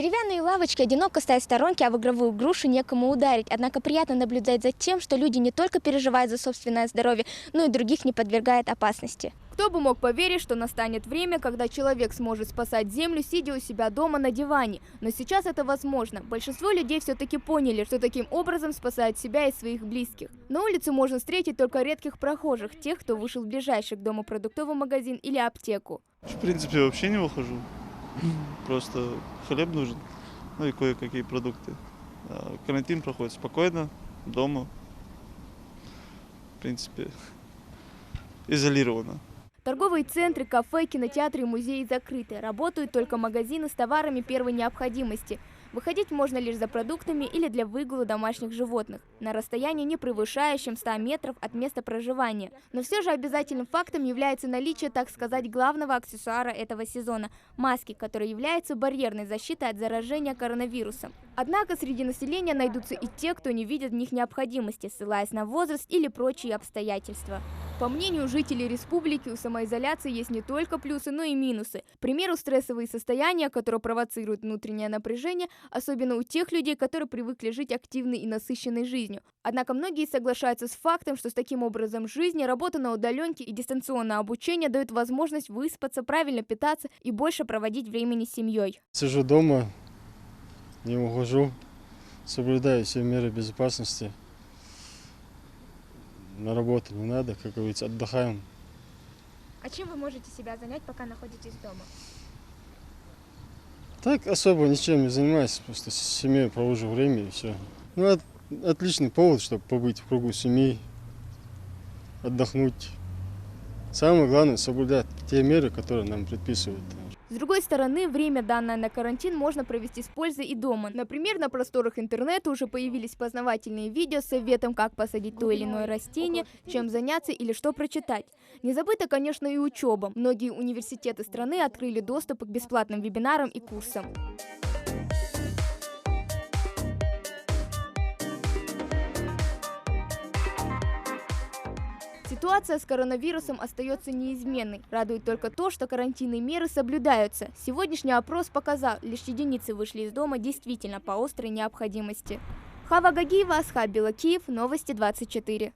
Деревянные лавочки одиноко стоят в сторонке, а в игровую грушу некому ударить. Однако приятно наблюдать за тем, что люди не только переживают за собственное здоровье, но и других не подвергают опасности. Кто бы мог поверить, что настанет время, когда человек сможет спасать Землю, сидя у себя дома на диване. Но сейчас это возможно. Большинство людей все-таки поняли, что таким образом спасают себя и своих близких. На улице можно встретить только редких прохожих, тех, кто вышел в ближайший к дому продуктовый магазин или аптеку. В принципе, вообще не выхожу. Просто хлеб нужен, ну и кое-какие продукты. Карантин проходит спокойно, дома. В принципе, изолировано. Торговые центры, кафе, кинотеатры и музеи закрыты. Работают только магазины с товарами первой необходимости. Выходить можно лишь за продуктами или для выгула домашних животных, на расстоянии, не превышающем 100 метров от места проживания. Но все же обязательным фактом является наличие, так сказать, главного аксессуара этого сезона – маски, которая является барьерной защитой от заражения коронавирусом. Однако среди населения найдутся и те, кто не видит в них необходимости, ссылаясь на возраст или прочие обстоятельства. По мнению жителей республики, у самоизоляции есть не только плюсы, но и минусы. К примеру, стрессовые состояния, которые провоцируют внутреннее напряжение, особенно у тех людей, которые привыкли жить активной и насыщенной жизнью. Однако многие соглашаются с фактом, что с таким образом жизни работа на удаленке и дистанционное обучение дают возможность выспаться, правильно питаться и больше проводить времени с семьей. Сижу дома, не ухожу, соблюдаю все меры безопасности. На работу не надо, как говорится, отдыхаем. А чем вы можете себя занять, пока находитесь дома? Так особо ничем не занимаюсь, просто с семьей провожу время и все. Ну, отличный повод, чтобы побыть в кругу семьи, отдохнуть. Самое главное — соблюдать те меры, которые нам предписывают. С другой стороны, время, данное на карантин, можно провести с пользой и дома. Например, на просторах интернета уже появились познавательные видео с советом, как посадить то или иное растение, чем заняться или что прочитать. Не забыта, конечно, и учеба. Многие университеты страны открыли доступ к бесплатным вебинарам и курсам. Ситуация с коронавирусом остается неизменной. Радует только то, что карантинные меры соблюдаются. Сегодняшний опрос показал, лишь единицы вышли из дома действительно по острой необходимости. Хава Гагиева, Асхаб Белакиев, Новости 24.